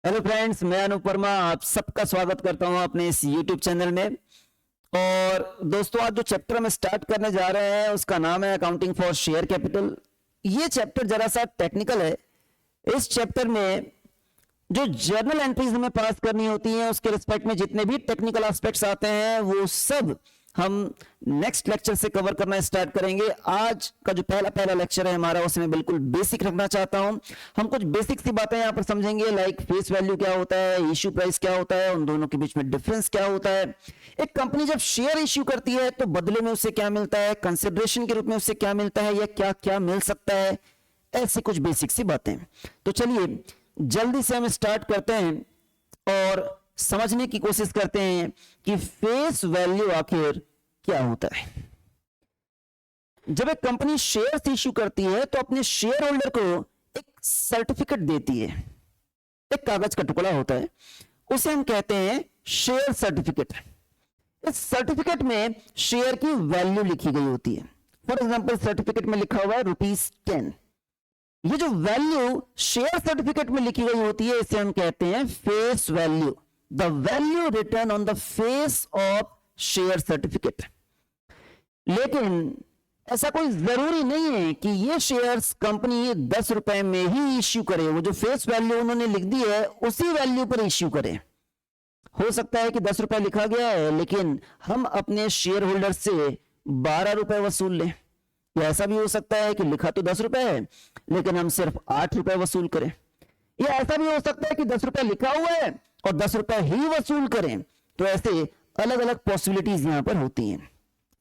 Hello friends, मैं अनूप वर्मा आप सबका स्वागत करता हूं अपने इस यूट्यूब चैनल में। और दोस्तों, आज जो चैप्टर हम स्टार्ट करने जा रहे हैं उसका नाम है अकाउंटिंग फॉर शेयर कैपिटल। ये चैप्टर जरा सा टेक्निकल है। इस चैप्टर में जो जर्नल एंट्रीज हमें पास करनी होती हैं उसके रिस्पेक्ट में जितने भी टेक्निकल एस्पेक्ट्स आते हैं वो सब हम नेक्स्ट लेक्चर से कवर करना स्टार्ट करेंगे। आज का जो पहला लेक्चर है हमारा उसमें बिल्कुल बेसिक रखना चाहता हूं। हम कुछ बेसिक सी बातें यहां पर समझेंगे, लाइक फेस वैल्यू क्या होता है, इश्यू प्राइस क्या होता है, उन दोनों के बीच में डिफरेंस क्या होता है, एक कंपनी जब शेयर इश्यू करती है तो बदले में उसे क्या मिलता है, कंसिडरेशन के रूप में उसे क्या मिलता है या क्या क्या मिल सकता है, ऐसी कुछ बेसिक सी बातें। तो चलिए जल्दी से हम स्टार्ट करते हैं और समझने की कोशिश करते हैं कि फेस वैल्यू आखिर क्या होता है। जब एक कंपनी शेयर्स इश्यू करती है तो अपने शेयर होल्डर को एक सर्टिफिकेट देती है, एक कागज का टुकड़ा होता है, उसे हम कहते हैं शेयर सर्टिफिकेट। इस सर्टिफिकेट में शेयर की वैल्यू लिखी गई होती है। फॉर एग्जाम्पल सर्टिफिकेट में लिखा हुआ है ₹10। ये जो वैल्यू शेयर सर्टिफिकेट में लिखी गई होती है इसे हम कहते हैं face value, the value return on the face of share certificate. लेकिन ऐसा कोई जरूरी नहीं है कि ये शेयर्स कंपनी 10 रुपए में ही इश्यू करे। वो जो फेस वैल्यू उन्होंने लिख दी है उसी वैल्यू पर इश्यू करे। हो सकता है कि 10 रुपए लिखा गया है लेकिन हम अपने शेयर होल्डर से 12 रुपए वसूल लें, या ऐसा भी हो सकता है कि लिखा तो 10 रुपए है लेकिन हम सिर्फ 8 रुपए वसूल करें, या ऐसा भी हो सकता है कि 10 रुपए लिखा हुआ है और 10 रुपए ही वसूल करें। तो ऐसे अलग अलग पॉसिबिलिटीज यहां पर होती हैं।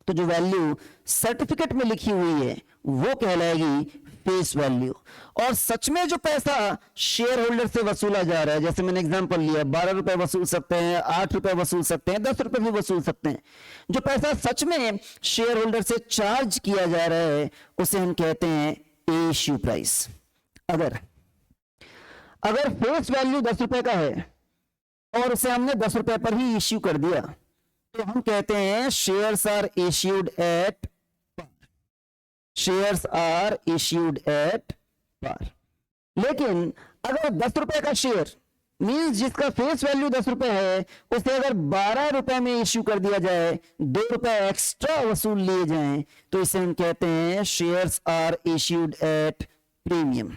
तो जो वैल्यू सर्टिफिकेट में लिखी हुई है वो कहलाएगी फेस वैल्यू। और सच में जो पैसा शेयर होल्डर से वसूला जा रहा है, जैसे मैंने एग्जांपल लिया, 12 रुपए वसूल सकते हैं, 8 रुपए वसूल सकते हैं, 10 रुपए भी वसूल सकते हैं। जो पैसा सच में शेयर होल्डर से चार्ज किया जा रहा है उसे हम कहते हैं इश्यू प्राइस। अगर फेस वैल्यू 10 रुपए का है और उसे हमने 10 रुपए पर ही इश्यू कर दिया तो हम कहते हैं shares are issued at par. Shares are issued at par. लेकिन अगर 10 रुपए का शेयर मींस जिसका फेस वैल्यू 10 रुपए है उसे अगर 12 रुपए में इश्यू कर दिया जाए, 2 रुपए एक्स्ट्रा वसूल लिए जाएं, तो इसे हम कहते हैं shares are issued at premium.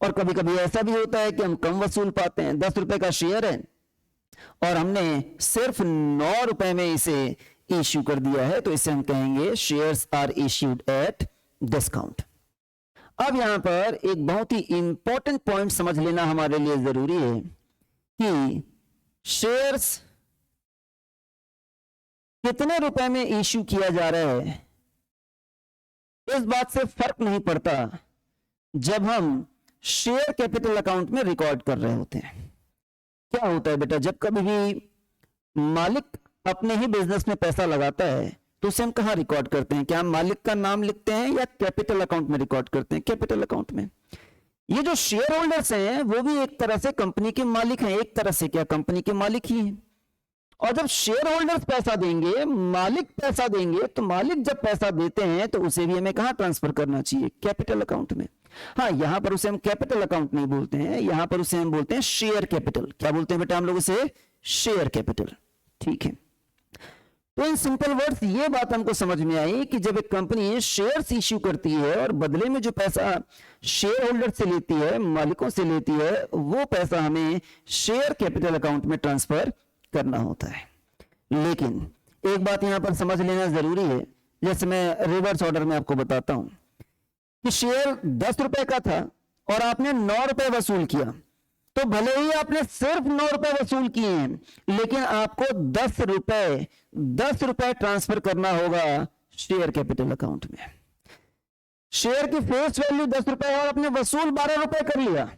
और कभी कभी ऐसा भी होता है कि हम कम वसूल पाते हैं। 10 रुपए का शेयर है और हमने सिर्फ 9 रुपए में इसे इश्यू कर दिया है, तो इसे हम कहेंगे shares are issued at discount. अब यहां पर एक बहुत ही इंपॉर्टेंट पॉइंट समझ लेना हमारे लिए जरूरी है कि शेयर्स कितने रुपए में इश्यू किया जा रहा है इस बात से फर्क नहीं पड़ता जब हम शेयर कैपिटल अकाउंट में रिकॉर्ड कर रहे होते हैं। क्या होता है बेटा, जब कभी भी मालिक अपने ही बिजनेस में पैसा लगाता है तो उसे हम कहां रिकॉर्ड करते हैं? क्या हम मालिक का नाम लिखते हैं या कैपिटल अकाउंट में रिकॉर्ड करते हैं? कैपिटल अकाउंट में। ये जो शेयर होल्डर्स हैं वो भी एक तरह से कंपनी के मालिक हैं, एक तरह से क्या कंपनी के मालिक ही हैं। और जब शेयर होल्डर्स पैसा देंगे, मालिक पैसा देंगे, तो मालिक जब पैसा देते हैं तो उसे भी हमें कहां ट्रांसफर करना चाहिए? कैपिटल अकाउंट में। हाँ, यहां पर उसे हम कैपिटल अकाउंट नहीं बोलते हैं, यहां पर उसे हम बोलते हैं शेयर कैपिटल। क्या बोलते हैं बेटा हम लोग उसे? Share capital. ठीक है, तो इन सिंपल वर्ड्स ये बात हमको समझ में आई कि जब एक कंपनी शेयर्स इश्यू करती है और बदले में जो पैसा शेयर होल्डर से लेती है, मालिकों से लेती है, वो पैसा हमें शेयर कैपिटल अकाउंट में ट्रांसफर करना होता है। लेकिन एक बात यहां पर समझ लेना जरूरी है, जैसे मैं रिवर्स ऑर्डर में आपको बताता हूं कि शेयर 10 रुपए का था और आपने 9 रुपए वसूल किया, तो भले ही आपने सिर्फ 9 रुपए वसूल किए हैं लेकिन आपको 10 रुपए ट्रांसफर करना होगा शेयर कैपिटल अकाउंट में। शेयर की फेस वैल्यू 10 रुपए और आपने वसूल 12 रुपए कर लिया,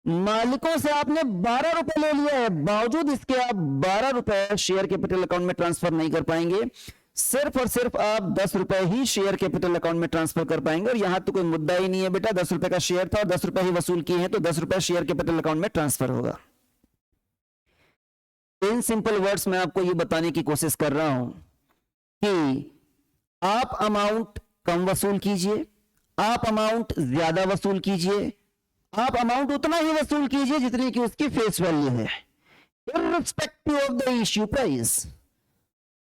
मालिकों से आपने 12 रुपए ले लिया है, बावजूद इसके आप 12 रुपए शेयर कैपिटल अकाउंट में ट्रांसफर नहीं कर पाएंगे। सिर्फ और सिर्फ आप 10 रुपए ही शेयर कैपिटल अकाउंट में ट्रांसफर कर पाएंगे। और यहां तो कोई मुद्दा ही नहीं है बेटा, 10 रुपए का शेयर था और 10 रुपए ही वसूल किए हैं तो 10 रुपए शेयर कैपिटल अकाउंट में ट्रांसफर होगा। इन सिंपल वर्ड्स में आपको यह बताने की कोशिश कर रहा हूं कि आप अमाउंट कम वसूल कीजिए, आप अमाउंट ज्यादा वसूल कीजिए, आप अमाउंट उतना ही वसूल कीजिए जितनी कि उसकी फेस वैल्यू है, irrespective of the issue price.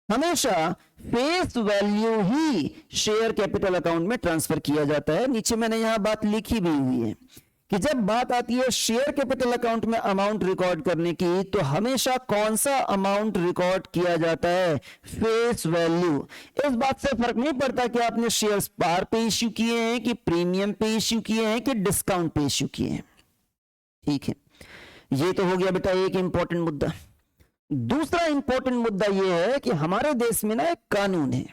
हमेशा फेस वैल्यू ही शेयर कैपिटल अकाउंट में ट्रांसफर किया जाता है। नीचे मैंने यहां बात लिखी भी हुई है कि जब बात आती है शेयर कैपिटल अकाउंट में अमाउंट रिकॉर्ड करने की, तो हमेशा कौन सा अमाउंट रिकॉर्ड किया जाता है? Face value. इस बात से फर्क नहीं पड़ता कि आपने शेयर्स पार पे इश्यू किए हैं कि प्रीमियम पे इश्यू किए हैं कि डिस्काउंट पे इश्यू किए हैं। ठीक है, ये तो हो गया बेटा एक इंपॉर्टेंट मुद्दा। दूसरा इंपॉर्टेंट मुद्दा यह है कि हमारे देश में ना एक कानून है,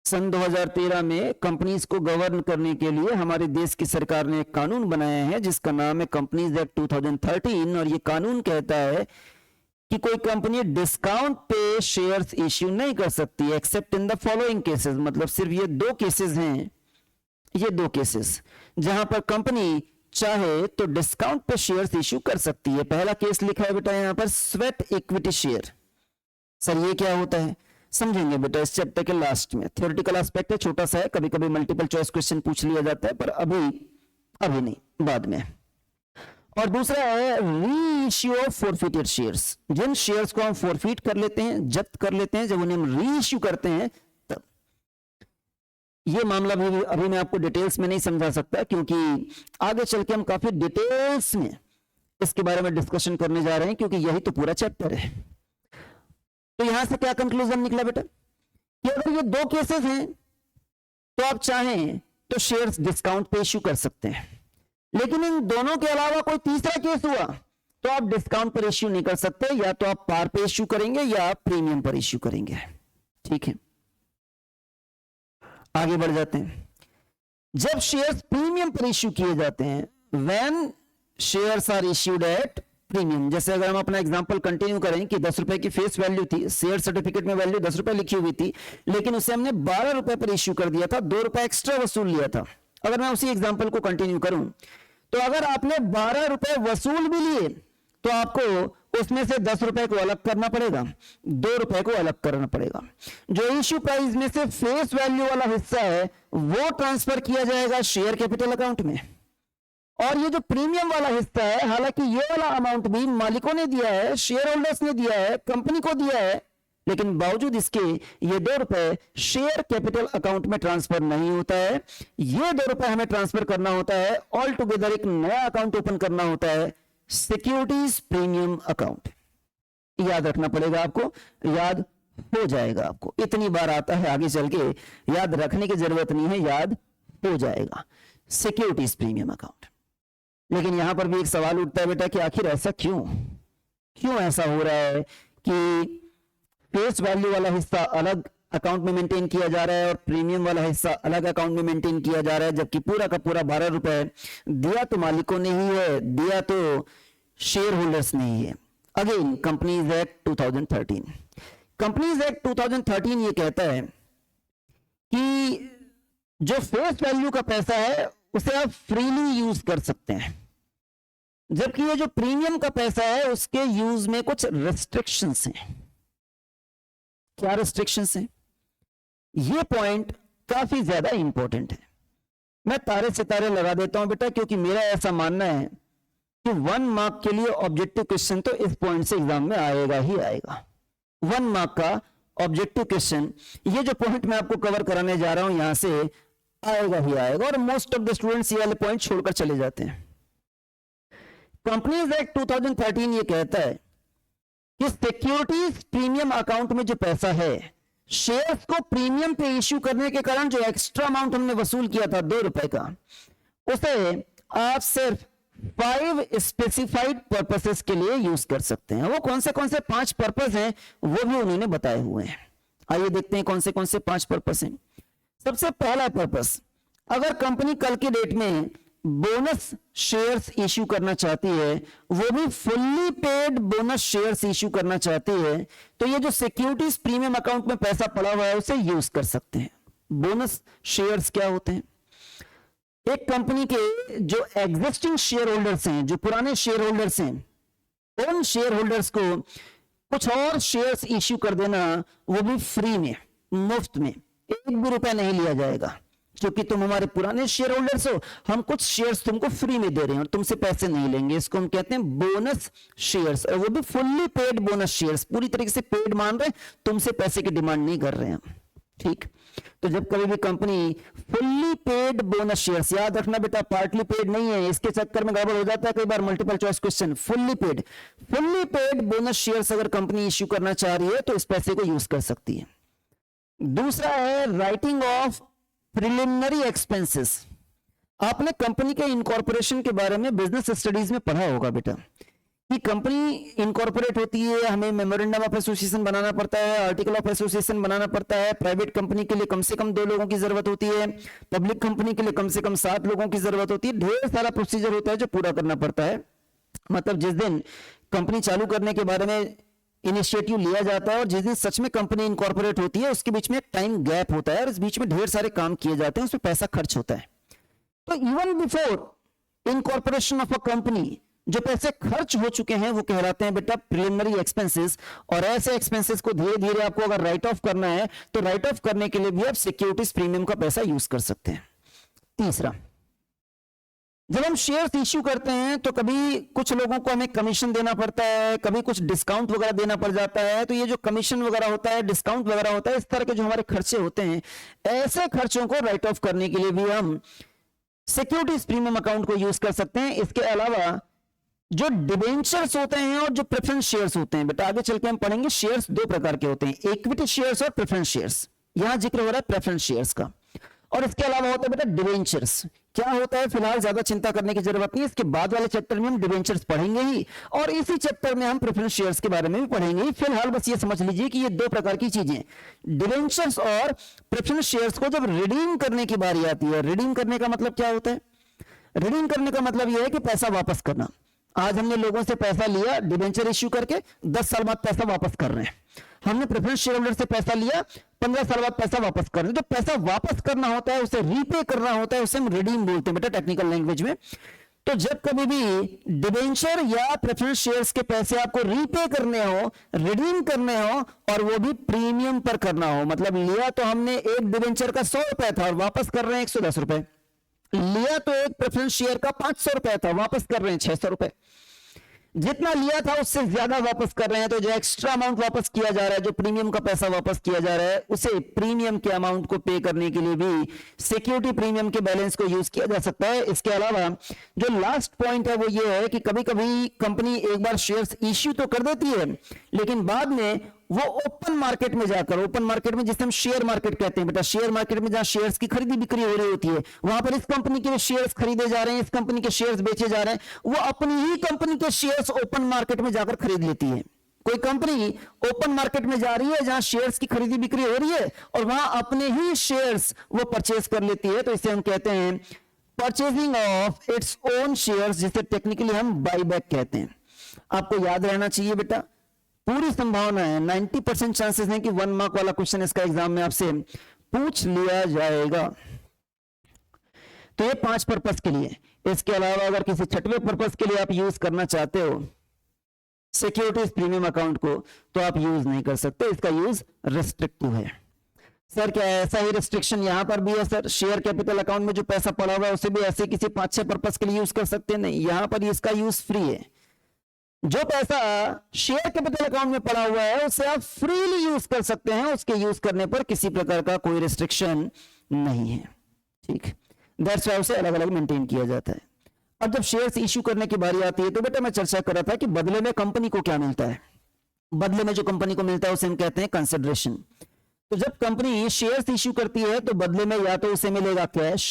सन 2013 में कंपनीज को गवर्न करने के लिए हमारे देश की सरकार ने एक कानून बनाया है जिसका नाम है कंपनीज एक्ट 2013। और ये कानून कहता है कि कोई कंपनी डिस्काउंट पे शेयर्स इश्यू नहीं कर सकती accept in the following cases. मतलब सिर्फ ये दो केसेस हैं, ये दो केसेस जहां पर कंपनी चाहे तो डिस्काउंट पे शेयर्स इश्यू कर सकती है। पहला केस लिखा है बेटा यहां पर स्वेट इक्विटी शेयर। सर ये क्या होता है? समझेंगे बेटा इस चैप्टर के लास्ट में। थ्योरेटिकल एस्पेक्ट है, छोटा सा है, कभी कभी मल्टीपल चॉइस क्वेश्चन पूछ लिया जाता है, पर अभी नहीं, बाद में। और दूसरा है reissue of forfeited shares. जिन शेयर्स को हम फॉरफिट कर लेते हैं, जब्त कर लेते हैं, जब उन्हें हम री इश्यू करते हैं तब। ये मामला भी अभी मैं आपको डिटेल्स में नहीं समझा सकता, क्योंकि आगे चल के हम काफी डिटेल्स में इसके बारे में डिस्कशन करने जा रहे हैं, क्योंकि यही तो पूरा चैप्टर है। तो यहां से क्या कंक्लूजन निकला बेटा कि अगर ये दो केसेस हैं तो आप चाहें तो शेयर्स डिस्काउंट पे इश्यू कर सकते हैं, लेकिन इन दोनों के अलावा कोई तीसरा केस हुआ तो आप डिस्काउंट पर इश्यू नहीं कर सकते, या तो आप पार पे इश्यू करेंगे या आप प्रीमियम पर इश्यू करेंगे। ठीक है, आगे बढ़ जाते हैं। जब शेयर्स प्रीमियम पर इश्यू किए जाते हैं, when shares are issued at premium, जैसे अगर हम अपना एग्जांपल कंटिन्यू करें कि 10 रुपए की फेस वैल्यू थी, शेयर सर्टिफिकेट में वैल्यू 10 रुपए लिखी हुई थी, लेकिन उसे हमने 12 रुपए पर इश्यू कर दिया था, 2 रुपए एक्स्ट्रा वसूल लिया था। अगर मैं उसी एग्जांपल को कंटिन्यू करूं तो अगर आपने 12 रुपए वसूल भी लिए तो आपको उसमें से 10 रुपए को अलग करना पड़ेगा, 2 रुपए को अलग करना पड़ेगा। जो इश्यू प्राइस में से फेस वैल्यू वाला हिस्सा है वो ट्रांसफर किया जाएगा शेयर कैपिटल अकाउंट में, और ये जो प्रीमियम वाला हिस्सा है, हालांकि ये वाला अमाउंट भी मालिकों ने दिया है, शेयर होल्डर्स ने दिया है, कंपनी को दिया है, लेकिन बावजूद इसके ये 2 रुपए शेयर कैपिटल अकाउंट में ट्रांसफर नहीं होता है। ये 2 रुपए हमें ट्रांसफर करना होता है, ऑल टुगेदर एक नया अकाउंट ओपन करना होता है, सिक्योरिटीज प्रीमियम अकाउंट। याद रखना पड़ेगा आपको, याद हो जाएगा आपको, इतनी बार आता है, आगे चल के याद रखने की जरूरत नहीं है, याद हो जाएगा, सिक्योरिटीज प्रीमियम अकाउंट। लेकिन यहां पर भी एक सवाल उठता है बेटा कि आखिर ऐसा क्यों ऐसा हो रहा है कि फेस वैल्यू वाला हिस्सा अलग अकाउंट में मेंटेन किया जा रहा है और प्रीमियम वाला हिस्सा अलग अकाउंट में मेंटेन किया जा रहा है, जबकि पूरा का पूरा 12 रुपए दिया तो मालिकों ने ही है, दिया तो शेयर होल्डर्स ने ही है। Again companies act 2013, companies act 2013 ये कहता है कि जो फेस वैल्यू का पैसा है उसे आप फ्रीली यूज कर सकते हैं, जबकि ये जो प्रीमियम का पैसा है उसके यूज में कुछ रेस्ट्रिक्शंस हैं। क्या रेस्ट्रिक्शंस हैं? ये पॉइंट काफी ज्यादा इंपॉर्टेंट है। मैं तारे सितारे लगा देता हूं बेटा, क्योंकि मेरा ऐसा मानना है कि 1 मार्क के लिए ऑब्जेक्टिव क्वेश्चन तो इस पॉइंट से एग्जाम में आएगा ही आएगा। 1 मार्क का ऑब्जेक्टिव क्वेश्चन, ये जो पॉइंट मैं आपको कवर कराने जा रहा हूं यहां से आएगा ही आएगा, और मोस्ट ऑफ द स्टूडेंट्स ये वाले पॉइंट छोड़कर चले जाते हैं। कंपनीज एक्ट 2013 ये कहता है कि सिक्योरिटीज प्रीमियम अकाउंट में जो पैसा है, शेयर्स को प्रीमियम पे इश्यू करने के कारण जो एक्स्ट्रा अमाउंट हमने वसूल किया था 2 रुपए का, उसे आप सिर्फ 5 स्पेसिफाइड पर्पसेस के लिए यूज कर सकते हैं। वो कौन से 5 पर्पस हैं वो भी उन्होंने बताए हुए हैं। आइए देखते हैं कौन से 5 पर्पस हैं। सबसे पहला पर्पस, अगर कंपनी कल के डेट में बोनस शेयर्स इश्यू करना चाहती है, वो भी fully paid bonus shares issue करना चाहती है, तो ये जो सिक्योरिटीज प्रीमियम अकाउंट में पैसा पड़ा हुआ है उसे यूज कर सकते हैं। बोनस शेयर्स क्या होते हैं? एक कंपनी के जो एग्जिस्टिंग शेयर होल्डर्स हैं, जो पुराने शेयर होल्डर्स हैं, उन शेयर होल्डर्स को कुछ और शेयर्स इश्यू कर देना, वो भी फ्री में, मुफ्त में, 1 भी रुपया नहीं लिया जाएगा। क्योंकि तुम हमारे पुराने शेयर होल्डर्स हो, हम कुछ शेयर्स तुमको फ्री में दे रहे हैं और तुमसे पैसे नहीं लेंगे। इसको हम कहते हैं बोनस शेयर्स, और वो भी फुल्ली पेड बोनस शेयर्स, पूरी तरीके से पेड मान रहे हैं, तुमसे पैसे की डिमांड नहीं कर रहे हैं। ठीक, तो जब कभी भी company fully paid bonus shares, याद रखना बेटा पार्टली पेड नहीं है, इसके चक्कर में गड़बड़ हो जाता है कई बार multiple choice question. Fully paid bonus shares अगर कंपनी इश्यू करना चाह रही है तो इस पैसे को यूज कर सकती है। दूसरा है राइटिंग ऑफ प्रिलिमिनरी एक्सपेंसेस। आपने कंपनी के इनकॉर्पोरेशन के बारे में बिजनेस स्टडीज में पढ़ा होगा बेटा कि कंपनी इनकॉर्पोरेट होती है, हमें मेमोरेंडम ऑफ एसोसिएशन बनाना पड़ता है, आर्टिकल ऑफ एसोसिएशन बनाना पड़ता है। प्राइवेट कंपनी के लिए कम से कम 2 लोगों की जरूरत होती है, पब्लिक कंपनी के लिए कम से कम 7 लोगों की जरूरत होती है। ढेर सारा प्रोसीजर होता है जो पूरा करना पड़ता है। मतलब जिस दिन कंपनी चालू करने के बारे में इनिशिएटिव लिया जाता है और जिस दिन सच में कंपनी इनकॉर्पोरेट होती है उसके बीच में एक टाइम गैप होता है और इस बीच में ढेर सारे काम किए जाते हैं, उसमें पैसा खर्च होता है। तो even before incorporation of a company जो पैसे खर्च हो चुके हैं वो कहलाते हैं बेटा प्रिलिमिनरी एक्सपेंसेस। और ऐसे एक्सपेंसेस को धीरे धीरे आपको अगर राइट ऑफ करना है तो राइट ऑफ करने के लिए भी आप सिक्योरिटीज प्रीमियम का पैसा यूज कर सकते हैं। तीसरा, जब हम शेयर्स इश्यू करते हैं तो कभी कुछ लोगों को हमें कमीशन देना पड़ता है, कभी कुछ डिस्काउंट वगैरह देना पड़ जाता है। तो ये जो कमीशन वगैरह होता है, डिस्काउंट वगैरह होता है, इस तरह के जो हमारे खर्चे होते हैं, ऐसे खर्चों को राइट ऑफ करने के लिए भी हम सिक्योरिटीज प्रीमियम अकाउंट को यूज कर सकते हैं। इसके अलावा जो डिबेंचर्स होते हैं और जो प्रेफरेंस शेयर्स होते हैं, बेटा आगे चल के हम पढ़ेंगे शेयर्स 2 प्रकार के होते हैं, इक्विटी शेयर्स और प्रेफरेंस शेयर्स। यहां जिक्र हो रहा है प्रेफरेंस शेयर्स का। और इसके अलावा होता है बेटा डिबेंचर्स। क्या होता है फिलहाल ज्यादा चिंता करने की जरूरत नहीं है, इसके बाद वाले चैप्टर में हम डिबेंचर्स पढ़ेंगे ही और इसी चैप्टर में हम प्रेफरेंस शेयर्स के बारे में भी पढ़ेंगे ही। फिलहाल बस ये समझ लीजिए कि ये 2 प्रकार की चीजें, डिबेंचर्स और प्रेफरेंस शेयर्स को जब रिडीम करने की बारी आती है, रिडीम करने का मतलब क्या होता है? रिडीम करने का मतलब यह है कि पैसा वापस करना। आज हमने लोगों से पैसा लिया डिबेंचर इश्यू करके, 10 साल बाद पैसा वापस कर रहे हैं। हमने प्रेफरेंस शेयर होल्डर से पैसा लिया, 15 साल बाद पैसा वापस कर रहे हैं। जो पैसा वापस करना होता है, उसे रीपे करना होता है, उसे हम रिडीम बोलते हैं बेटा टेक्निकल लैंग्वेज में। तो जब कभी भी डिबेंचर या प्रेफरेंस शेयर्स के पैसे आपको रीपे करने हो, रिडीम करने हो और वो भी प्रीमियम पर करना हो, मतलब लिया तो हमने एक डिबेंचर का 100 रुपए था और वापस कर रहे हैं 110 रुपए, लिया तो एक प्रेफरेंस शेयर का 500 रुपए था, वापस कर रहे हैं 600 रुपए, जितना लिया था उससे ज्यादा वापस कर रहे हैं। तो जो एक्स्ट्रा अमाउंट वापस किया जा रहा है, जो प्रीमियम का पैसा वापस किया जा रहा है, उसे प्रीमियम के अमाउंट को पे करने के लिए भी सिक्योरिटी प्रीमियम के बैलेंस को यूज किया जा सकता है। इसके अलावा जो लास्ट पॉइंट है वो ये है कि कभी कभी कंपनी एक बार शेयर्स इश्यू तो कर देती है, लेकिन बाद में वो ओपन मार्केट में जाकर, ओपन मार्केट में जिसे हम शेयर मार्केट कहते हैं बेटा, शेयर मार्केट में जहां शेयर्स की खरीदी बिक्री हो रही होती है, वहां पर इस कंपनी के शेयर्स खरीदे जा रहे हैं, इस कंपनी के शेयर्स बेचे जा रहे हैं, वो अपनी ही कंपनी के शेयर्स ओपन मार्केट में जाकर खरीद लेती है। कोई कंपनी ओपन मार्केट में जा रही है जहां शेयर्स की खरीदी बिक्री हो रही है और वहां अपने ही शेयर्स वो परचेज कर लेती है, तो इसे हम कहते हैं purchasing of its own shares, जिसे टेक्निकली हम बाईबैक कहते हैं। आपको याद रहना चाहिए बेटा, पूरी संभावना है, 90% चांसेस हैं कि 1 मार्क वाला क्वेश्चन इसका एग्जाम में आपसे पूछ लिया जाएगा। तो ये 5 पर्पस के लिए। इसके अलावा अगर किसी 6वें पर्पस के लिए आप यूज करना चाहते हो सिक्योरिटीज प्रीमियम अकाउंट को, तो आप यूज नहीं कर सकते, इसका यूज रिस्ट्रिक्टिव है। सर क्या ऐसा ही रिस्ट्रिक्शन यहां पर भी है? सर शेयर कैपिटल अकाउंट में जो पैसा पड़ा हुआ है उसे भी ऐसे किसी 5-6 पर्पस के लिए यूज कर सकते हैं? नहीं, यहां पर इसका यूज फ्री है। जो पैसा शेयर कैपिटल अकाउंट में पड़ा हुआ है उसे आप फ्रीली यूज कर सकते हैं, उसके यूज करने पर किसी प्रकार का कोई रिस्ट्रिक्शन नहीं है। ठीक, दैट्स व्हाई उसे अलग अलग मेंटेन किया जाता है। अब जब शेयर्स इश्यू करने की बारी आती है तो बेटा मैं चर्चा कर रहा था कि बदले में कंपनी को क्या मिलता है। बदले में जो कंपनी को मिलता है उसे हम कहते हैं कंसिडरेशन। तो जब कंपनी शेयर्स इश्यू करती है तो बदले में या तो उसे मिलेगा कैश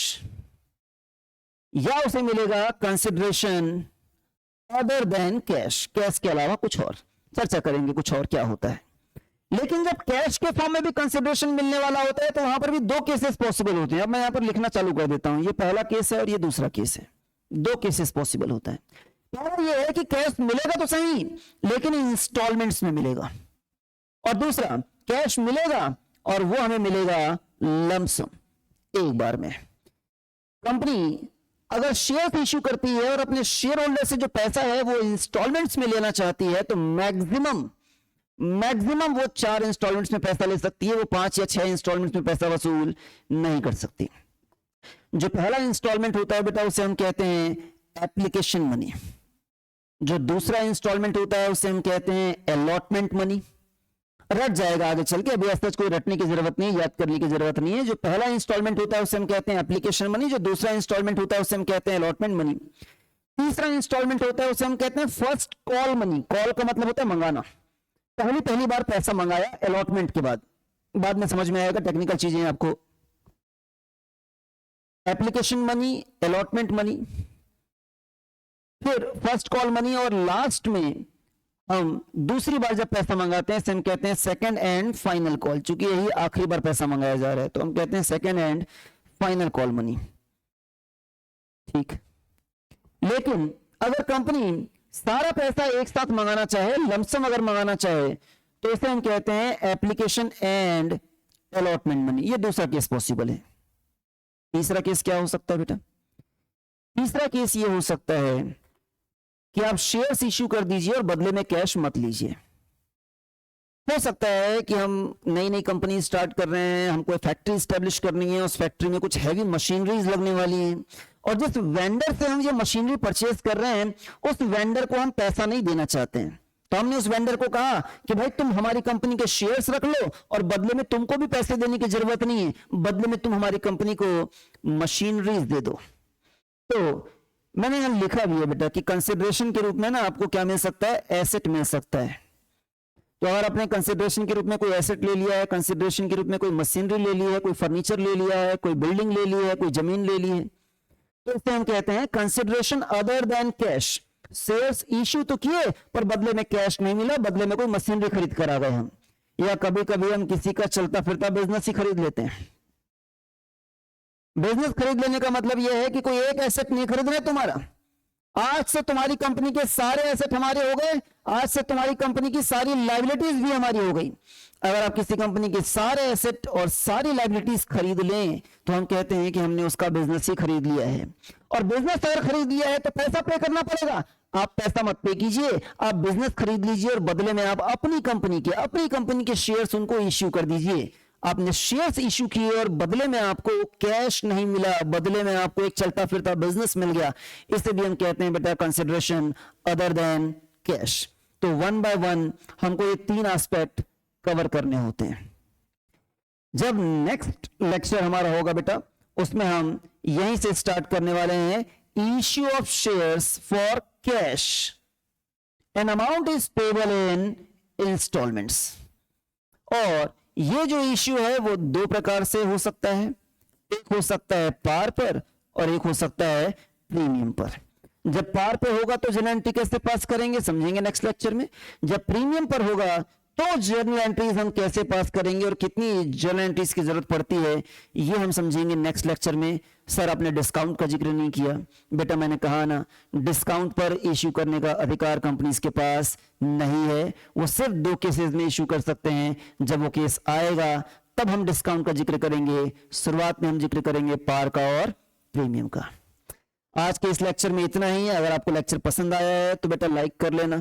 या उसे मिलेगा consideration other than cash, cash के अलावा कुछ और। चर्चा करेंगे कुछ और क्या होता है। लेकिन जब कैश के फॉर्म में भी कंसिडरेशन मिलने वाला होता है तो वहां पर भी 2 केसेस पॉसिबल होते हैं। अब मैं यहां पर लिखना चालू कर देता हूं, ये पहला केस है और ये दूसरा केस है। 2 केसेस पॉसिबल होता है। पहला ये है कि कैश मिलेगा तो सही लेकिन इंस्टॉलमेंट्स में मिलेगा, और दूसरा कैश मिलेगा और वो हमें मिलेगा लमसम, एक बार में। कंपनी अगर शेयर इश्यू करती है और अपने शेयर होल्डर से जो पैसा है वो इंस्टॉलमेंट्स में लेना चाहती है तो मैक्सिमम वो 4 इंस्टॉलमेंट्स में पैसा ले सकती है, वो 5 या 6 इंस्टॉलमेंट्स में पैसा वसूल नहीं कर सकती। जो पहला इंस्टॉलमेंट होता है बेटा उसे हम कहते हैं एप्लीकेशन मनी, जो दूसरा इंस्टॉलमेंट होता है उसे हम कहते हैं अलॉटमेंट मनी। रट जाएगा आगे चल के, अभी ऐसा कोई रटने की जरूरत नहीं, याद करने की जरूरत नहीं है। जो पहला इंस्टॉलमेंट होता है उसे हम कहते हैं एप्लीकेशन मनी, जो दूसरा इंस्टॉलमेंट होता है उसे हम कहते हैं अलॉटमेंट मनी, तीसरा इंस्टॉलमेंट होता है उसे हम कहते हैं फर्स्ट कॉल मनी। कॉल का मतलब होता है मंगाना, पहली बार पैसा मंगाया अलॉटमेंट के बाद में समझ में आएगा टेक्निकल चीजें आपको। एप्लीकेशन मनी, अलॉटमेंट मनी, फिर फर्स्ट कॉल मनी, और लास्ट में हम दूसरी बार जब पैसा मंगाते हैं हम कहते हैं सेकंड एंड फाइनल कॉल। चूंकि यही आखिरी बार पैसा मंगाया जा रहा है तो हम कहते हैं second and final call money. ठीक, लेकिन अगर कंपनी सारा पैसा एक साथ मंगाना चाहे, लमसम अगर मंगाना चाहे, तो इसे हम कहते हैं एप्लीकेशन एंड अलॉटमेंट मनी। ये दूसरा केस पॉसिबल है। तीसरा केस क्या हो सकता है बेटा? तीसरा केस ये हो सकता है कि आप शेयर्स इश्यू कर दीजिए और बदले में कैश मत लीजिए। हो सकता है कि हम नई कंपनी स्टार्ट कर रहे हैं, हमको फैक्ट्री स्टैब्लिश करनी है, उस फैक्ट्री में कुछ हैवी मशीनरीज लगने वाली हैं, और जिस वेंडर से हम ये मशीनरी परचेज कर रहे हैं उस वेंडर को हम पैसा नहीं देना चाहते हैं। तो हमने उस वेंडर को कहा कि भाई तुम हमारी कंपनी के शेयर्स रख लो और बदले में तुमको भी पैसे देने की जरूरत नहीं है, बदले में तुम हमारी कंपनी को मशीनरीज दे दो। तो मैंने यहां लिखा भी है बेटा कि कंसिडरेशन के रूप में ना आपको क्या मिल सकता है? एसेट मिल सकता है। तो अगर आपने कंसिडरेशन के रूप में कोई एसेट ले लिया है, कंसिडरेशन के रूप में कोई मशीनरी ले ली है, कोई फर्नीचर ले लिया है, कोई बिल्डिंग ले ली है, कोई जमीन ले ली है, तो इसे हम कहते हैं consideration other than cash. Shares issue तो किए पर बदले में कैश नहीं मिला, बदले में कोई मशीनरी खरीद कर आ गए हम, या कभी कभी हम किसी का चलता फिरता बिजनेस ही खरीद लेते हैं। बिजनेस खरीद लेने का मतलब यह है कि कोई एक एसेट नहीं खरीद रहे तुम्हारा। आज से तुम्हारी कंपनी के सारे एसेट हमारे हो गए, आज से तुम्हारी कंपनी की सारी लायबिलिटीज भी हमारी हो गई। अगर आप किसी कंपनी के सारे एसेट और सारी लायबिलिटीज खरीद लें तो हम कहते हैं कि हमने उसका बिजनेस ही खरीद लिया है। और बिजनेस अगर खरीद लिया है तो पैसा पे करना पड़ेगा। आप पैसा मत पे कीजिए, आप बिजनेस खरीद लीजिए और बदले में आप अपनी कंपनी के शेयर्स उनको इश्यू कर दीजिए। आपने शेयर्स इश्यू किए और बदले में आपको कैश नहीं मिला, बदले में आपको एक चलता फिरता बिजनेस मिल गया, इसे भी हम कहते हैं बेटा कंसिडरेशन अदर देन कैश। तो वन बाय वन हमको ये तीन एस्पेक्ट कवर करने होते हैं। जब नेक्स्ट लेक्चर हमारा होगा बेटा उसमें हम यहीं से स्टार्ट करने वाले हैं, issue of shares for cash, an amount is payable in instalments. और ये जो इश्यू है वो दो प्रकार से हो सकता है, एक हो सकता है पार पर और एक हो सकता है प्रीमियम पर। जब पार पे होगा तो जर्नल एंट्री कैसे पास करेंगे समझेंगे नेक्स्ट लेक्चर में। जब प्रीमियम पर होगा तो जर्नल एंट्रीज हम कैसे पास करेंगे और कितनी जर्नल एंट्रीज की जरूरत पड़ती है ये हम समझेंगे नेक्स्ट लेक्चर में। सर आपने डिस्काउंट का जिक्र नहीं किया बेटा, मैंने कहा ना डिस्काउंट पर इश्यू करने का अधिकार कंपनीज के पास नहीं है, वो सिर्फ दो केसेस में इश्यू कर सकते हैं। जब वो केस आएगा तब हम डिस्काउंट का जिक्र करेंगे, शुरुआत में हम जिक्र करेंगे पार का और प्रीमियम का। आज के इस लेक्चर में इतना ही है। अगर आपको लेक्चर पसंद आया है तो बेटा लाइक कर लेना,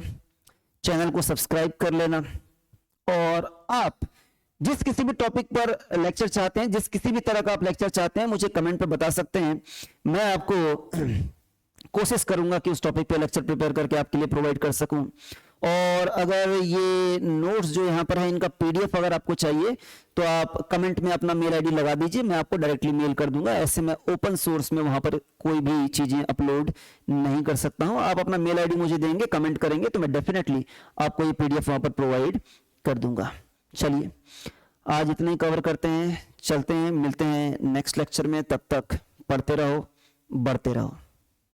चैनल को सब्सक्राइब कर लेना, और आप जिस किसी भी टॉपिक पर लेक्चर चाहते हैं, जिस किसी भी तरह का आप लेक्चर चाहते हैं मुझे कमेंट पे बता सकते हैं। मैं आपको कोशिश करूंगा कि उस टॉपिक पे लेक्चर प्रिपेयर करके आपके लिए प्रोवाइड कर सकूं। और अगर ये नोट्स जो यहाँ पर है इनका पीडीएफ अगर आपको चाहिए तो आप कमेंट में अपना मेल आईडी लगा दीजिए, मैं आपको डायरेक्टली मेल कर दूंगा। ऐसे मैं ओपन सोर्स में वहां पर कोई भी चीजें अपलोड नहीं कर सकता हूं। आप अपना मेल आईडी मुझे देंगे, कमेंट करेंगे तो मैं डेफिनेटली आपको ये पीडीएफ वहां पर प्रोवाइड कर दूंगा। चलिए आज इतना ही कवर करते हैं, चलते हैं, मिलते हैं नेक्स्ट लेक्चर में। तब तक पढ़ते रहो, बढ़ते रहो।